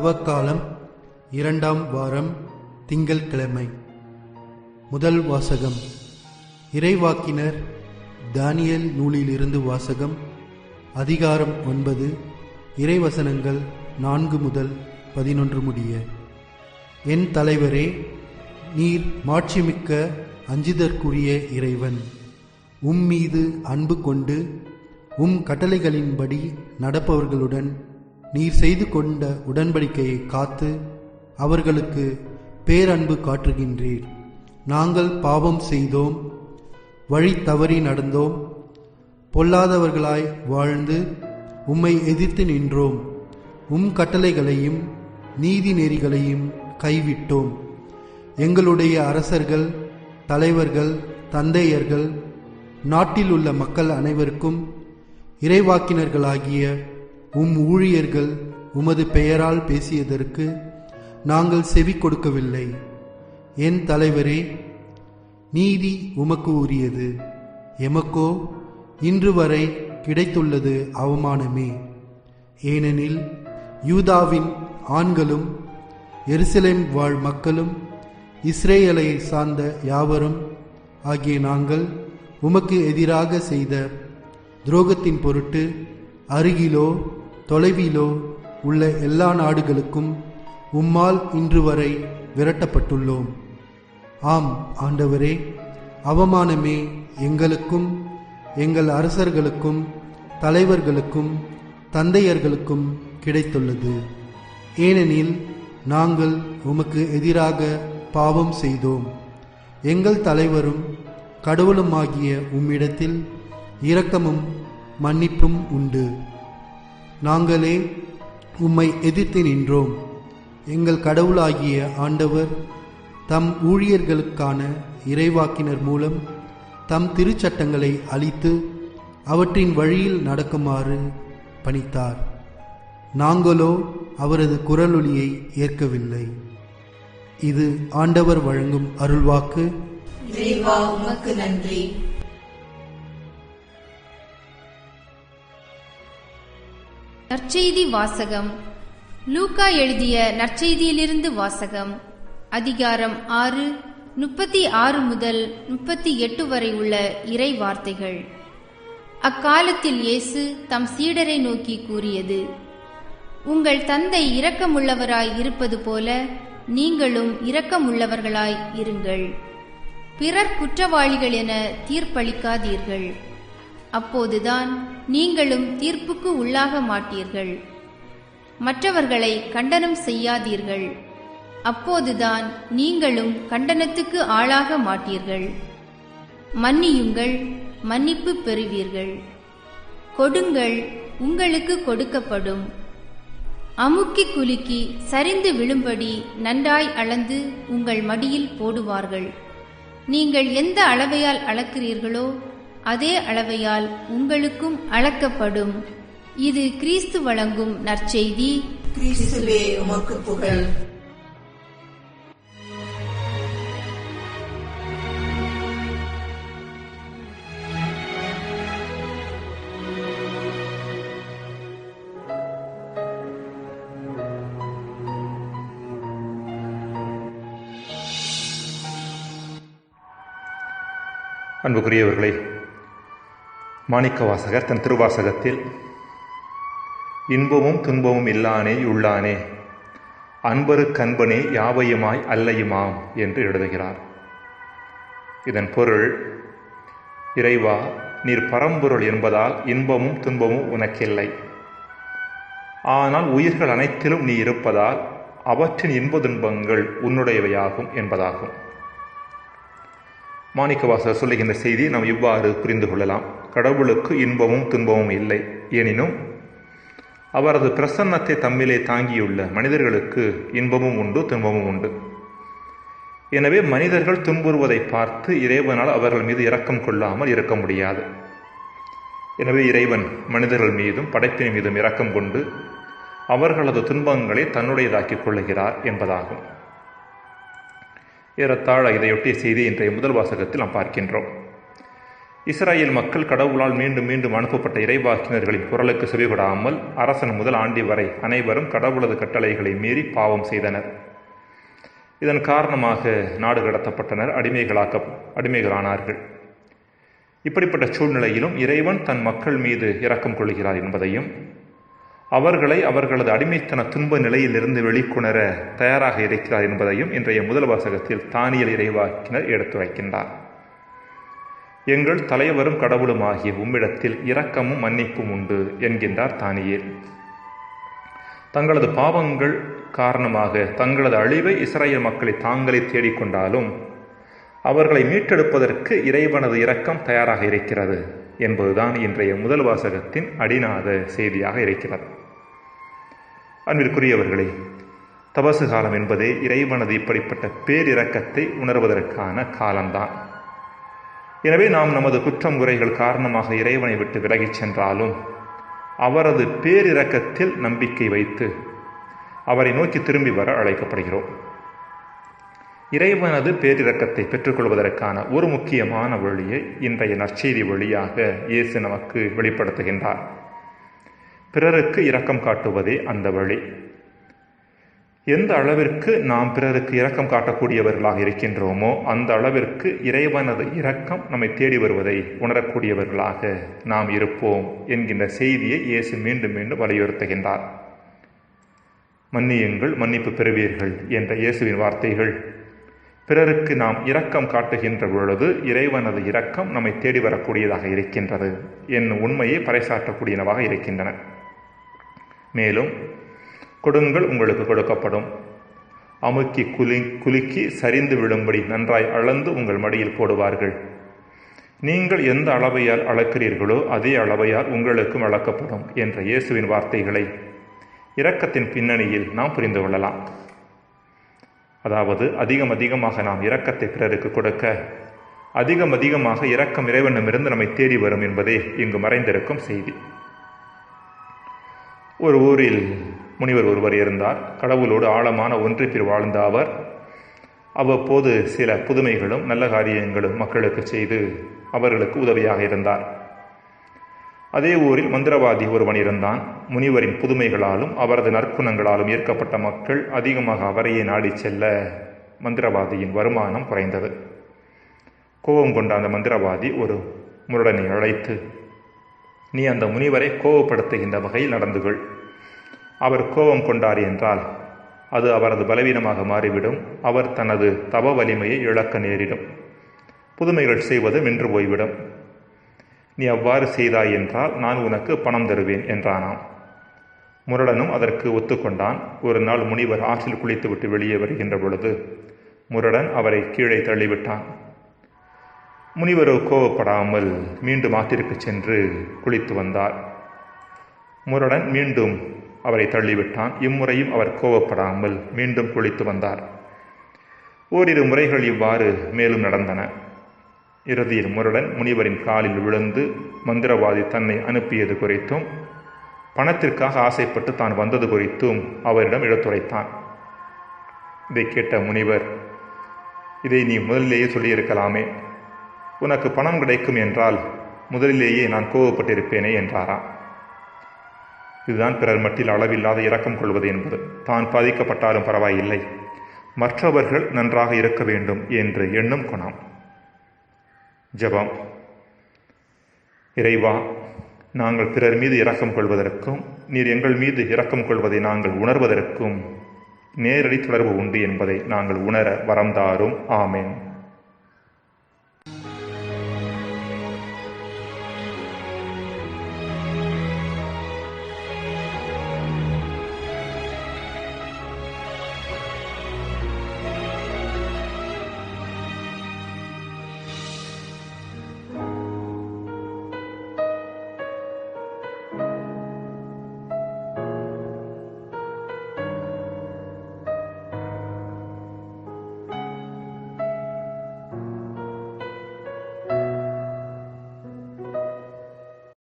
தவக்காலம் 2ஆம் வாரம் திங்கள்கிழமை. முதல் வாசகம் இறைவாக்கினர் தானியேல் நூலிலிருந்து வாசகம். அதிகாரம் 9, இறைவசனங்கள் 4 முதல் 11 முடிய. என் தலைவரே, நீர் மாட்சிமிக்க அஞ்சுதற்குரிய இறைவன். மீது அன்பு கொண்டு கட்டளைகளின்படி நடப்பவர்களுடன் நீர் செய்து கொண்ட உடன்படிக்கையை காத்து அவர்களுக்கு பேரன்பு காட்டுகின்றீர். நாங்கள் பாவம் செய்தோம், வழி தவறி நடந்தோம், பொல்லாதவர்களாய் வாழ்ந்து உம்மை எதிர்த்து நின்றோம். கட்டளைகளையும் நீதி நெறிகளையும் கைவிட்டோம். எங்களுடைய அரசர்கள், தலைவர்கள், தந்தையர்கள், நாட்டில் உள்ள மக்கள் அனைவருக்கும் இறைவாக்கினர்களாகிய ஊழியர்கள் உமது பெயரால் பேசியதற்கு நாங்கள் செவி கொடுக்கவில்லை. என் தலைவரே, நீதி உமக்கு உரியது, எமக்கோ இன்று வரை கிடைத்துள்ளது அவமானமே. ஏனெனில் யூதாவின் ஆண்களும் எருசலேம் வாழ் மக்களும் இஸ்ரேலை சார்ந்த யாவரும் ஆகிய நாங்கள் உமக்கு எதிராக செய்த துரோகத்தின் பொருட்டு அருகிலோ தொலைவிலோ உள்ள எல்லா நாடுகளுக்கும் உம்மால் இன்று வரை விரட்டப்பட்டுள்ளோம். ஆம் ஆண்டவரே, அவமானமே எங்களுக்கும் எங்கள் அரசர்களுக்கும் தலைவர்களுக்கும் தந்தையர்களுக்கும் கிடைத்துள்ளது. ஏனெனில் நாங்கள் உமக்கு எதிராக பாவம் செய்தோம். எங்கள் தலைவரும் கடவுளுமாகிய உம்மிடத்தில் இரக்கமும் மன்னிப்பும் உண்டு. நாங்களே உம்மை எதிர்த்து நின்றோம். எங்கள் கடவுளாகிய ஆண்டவர் தம் ஊழியர்களுக்கான இறைவாக்கினர் மூலம் தம் திருச்சட்டங்களை அளித்து அவற்றின் வழியில் நடக்குமாறு பணித்தார். நாங்களோ அவரது குரலொலியை ஏற்கவில்லை. இது ஆண்டவர் வழங்கும் அருள்வாக்கு. இறைவா, உமக்கு நன்றி. நற்செய்தி வாசகம். லூக்கா எழுதிய நற்செய்தியிலிருந்து வாசகம். அதிகாரம் 6, 36 முதல் 38 வரை உள்ள இறை வார்த்தைகள். அக்காலத்தில் இயேசு தம் சீடரை நோக்கி கூறியது: உங்கள் தந்தை இரக்கமுள்ளவராய் இருப்பது போல நீங்களும் இரக்கமுள்ளவர்களாய் இருங்கள். பிறர் குற்றவாளிகள் என தீர்ப்பளிக்காதீர்கள். அப்போதுதான் நீங்களும் தீர்ப்புக்கு உள்ளாக மாட்டீர்கள். மற்றவர்களை கண்டனம் செய்யாதீர்கள். அப்போதுதான் நீங்களும் கண்டனத்துக்கு ஆளாக மாட்டீர்கள். மன்னியுங்கள், மன்னிப்பு பெறுவீர்கள். கொடுங்கள், உங்களுக்கு கொடுக்கப்படும். அமுக்கி குலுக்கி சரிந்து விழும்படி நன்றாய் அளந்து உங்கள் மடியில் போடுவார்கள். நீங்கள் எந்த அளவையால் அளக்கிறீர்களோ அதே அளவையால் உங்களுக்கும் அளக்கப்படும். இது கிறிஸ்து வழங்கும் நற்செய்தி. கிறிஸ்துவே, உமக்கு புகழ். அன்புக்குரியவர்களே, மாணிக்கவாசகர் தன் திருவாசகத்தில் இன்பமும் துன்பமும் இல்லானே உள்ளானே, அன்பரு கண்பனே யாவையுமாய் அல்லையுமாம் என்று எழுதுகிறார். இதன் பொருள்: இறைவா, நீர் பரம்பொருள் என்பதால் இன்பமும் துன்பமும் உனக்கில்லை. ஆனால் உயிர்கள் அனைத்திலும் நீ இருப்பதால் அவற்றின் இன்ப துன்பங்கள் உன்னுடையவையாகும் என்பதாகும். மாணிக்கவாசகர் சொல்லுகின்ற செய்தியை நாம் இவ்வாறு புரிந்து கொள்ளலாம். கடவுளுக்கு இன்பமும் துன்பமும் இல்லை. எனினும் அவரது பிரசன்னத்தை தம்மிலே தாங்கியுள்ள மனிதர்களுக்கு இன்பமும் உண்டு, துன்பமும் உண்டு. எனவே மனிதர்கள் துன்புறுவதை பார்த்து இறைவனால் அவர்கள் மீது இரக்கம் கொள்ளாமல் இருக்க முடியாது. எனவே இறைவன் மனிதர்கள் மீதும் படைப்பின் மீதும் இரக்கம் கொண்டு அவர்களது துன்பங்களை தன்னுடையதாக்கிக் கொள்ளுகிறார் என்பதாகும். ஏறத்தாழ இதையொட்டிய செய்தி இன்றைய முதல் வாசகத்தில் நாம் பார்க்கின்றோம். இஸ்ரேல் மக்கள் கடவுளால் மீண்டும் மீண்டும் அனுப்பப்பட்ட இறைவாக்கினர்களின் குரலுக்கு செவிகொடாமல் அரசன் முதல் ஆண்டி வரை அனைவரும் கடவுளது கட்டளைகளை மீறி பாவம் செய்தனர். இதன் காரணமாக நாடு கடத்தப்பட்டனர், அடிமைகளானார்கள். இப்படிப்பட்ட சூழ்நிலையிலும் இறைவன் தன் மக்கள் மீது இரக்கம் கொள்கிறார் என்பதையும், அவர்களை அவர்களது அடிமைத்தன துன்ப நிலையிலிருந்து வெளிக்கொணர தயாராக இருக்கிறார் என்பதையும் இன்றைய முதல் வாசகத்தில் தானியேல் இறைவாக்கினர் எடுத்துரைக்கின்றார். எங்கள் தலைவரும் கடவுளும் ஆகிய உம்மிடத்தில் இரக்கமும் மன்னிப்பும் உண்டு என்கின்றார் தானியேல். தங்களது பாவங்கள் காரணமாக தங்களது அழிவை இஸ்ரேல் மக்களை தாங்களே தேடிக்கொண்டாலும் அவர்களை மீட்டெடுப்பதற்கு இறைவனது இரக்கம் தயாராக இருக்கிறது என்பதுதான் இன்றைய முதல் வாசகத்தின் அடிநாத செய்தியாக இருக்கிறது. அன்பிற்குரியவர்களே, தபசு காலம் என்பதே இறைவனது இப்படிப்பட்ட பேரிரக்கத்தை உணர்வதற்கான காலம்தான். எனவே நாம் நமது குற்றம் குறைகள் காரணமாக இறைவனை விட்டு விலகிச் சென்றாலும் அவரது பேரிரக்கத்தில் நம்பிக்கை வைத்து அவரை நோக்கி திரும்பி வர அழைக்கப்படுகிறோம். இறைவனது பேரிரக்கத்தை பெற்றுக்கொள்வதற்கான ஒரு முக்கியமான வழியை இன்றைய நற்செய்தி வழியாக இயேசு நமக்கு வெளிப்படுத்துகின்றார். பிறருக்கு இரக்கம் காட்டுவதே அந்த வழி. எந்த அளவிற்கு நாம் பிறருக்கு இரக்கம் காட்டக்கூடியவர்களாக இருக்கின்றோமோ அந்த அளவிற்கு இறைவனது இரக்கம் நம்மை தேடி வருவதை உணரக்கூடியவர்களாக நாம் இருப்போம் என்கின்ற செய்தியை இயேசு மீண்டும் மீண்டும் வலியுறுத்துகின்றார். மன்னியுங்கள், மன்னிப்பு பெறுவீர்கள் என்ற இயேசுவின் வார்த்தைகள் பிறருக்கு நாம் இரக்கம் காட்டுகின்ற பொழுது இறைவனது இரக்கம் நம்மை தேடி வரக்கூடியதாக இருக்கின்றது என்னும் உண்மையை பறைசாற்றக்கூடியனவாக இருக்கின்றன. மேலும், கொடுங்கள் உங்களுக்கு கொடுக்கப்படும், அமுக்கி குலுக்கி சரிந்து விழும்படி நன்றாய் அளந்து உங்கள் மடியில் போடுவார்கள், நீங்கள் எந்த அளவையால் அளக்கிறீர்களோ அதே அளவையால் உங்களுக்கும் அளக்கப்படும் என்ற இயேசுவின் வார்த்தைகளை இரக்கத்தின் பின்னணியில் நாம் புரிந்து கொள்ளலாம். அதாவது அதிகமாக நாம் இரக்கத்தை பிறருக்கு கொடுக்க அதிகமாக இரக்கம் இறைவனிடமிருந்து நம்மை தேடி வரும் என்பதே இங்கு மறைந்திருக்கும் செய்தி. ஒரு ஊரில் முனிவர் ஒருவர் இருந்தார். கடவுளோடு ஆழமான ஒன்றிப்பில் வாழ்ந்த அவர் அவ்வப்போது சில புதுமைகளும் நல்ல காரியங்களும் மக்களுக்கு செய்து அவர்களுக்கு உதவியாக இருந்தார். அதே ஊரில் மந்திரவாதி ஒருவன் இருந்தான். முனிவரின் புதுமைகளாலும் அவரது நற்குணங்களாலும் ஈர்க்கப்பட்ட மக்கள் அதிகமாக அவரையே நாடி செல்ல மந்திரவாதியின் வருமானம் குறைந்தது. கோபம் கொண்ட அந்த மந்திரவாதி ஒரு முரடனை அழைத்து, நீ அந்த முனிவரை கோபப்படுத்துகின்ற வகையில் நடந்து கொள். அவர் கோபம் கொண்டார் என்றால் அது அவரது பலவீனமாக மாறிவிடும். அவர் தனது தவ வலிமையை இழக்க நேரிடும். புதுமைகள் செய்வது நின்று போய்விடும். நீ அவ்வாறு செய்தாய் என்றால் நான் உனக்கு பணம் தருவேன் என்றானாம். முரடனும் அதற்கு ஒத்துக்கொண்டான். ஒரு நாள் முனிவர் ஆற்றில் குளித்துவிட்டு வெளியே வருகின்ற பொழுது முரடன் அவரை கீழே தள்ளிவிட்டான். முனிவரோ கோபப்படாமல் மீண்டும் ஆற்றிற்கு சென்று குளித்து வந்தார். முரடன் மீண்டும் அவரை தள்ளிவிட்டான். இம்முறையும் அவர் கோபப்படாமல் மீண்டும் குளித்து வந்தார். ஓரிரு முறைகள் இவ்வாறு மேலும் நடந்தன. இறுதியில் முரடன் முனிவரின் காலில் விழுந்து மந்திரவாதி தன்னை அனுப்பியது குறித்தும் பணத்திற்காக ஆசைப்பட்டு தான் வந்தது குறித்தும் அவரிடம் எடுத்துரைத்தான். இதை கேட்ட முனிவர், இதை நீ முதலிலேயே சொல்லியிருக்கலாமே, உனக்கு பணம் கிடைக்கும் என்றால் முதலிலேயே நான் கோபப்பட்டிருப்பேனே என்றாராம். இதுதான் பிறர் மட்டில் அளவில்லாத இரக்கம் கொள்வது என்பது. தான் பாதிக்கப்பட்டாலும் பரவாயில்லை, மற்றவர்கள் நன்றாக இருக்க வேண்டும் என்று எண்ணும் குணம். ஜெபம். இறைவா, நாங்கள் பிறர் மீது இரக்கம் கொள்வதற்கும் நீர் எங்கள் மீது இரக்கம் கொள்வதை நாங்கள் உணர்வதற்கும் நேரடி தொடர்பு உண்டு என்பதை நாங்கள் உணர வரம் தாரும். ஆமென்.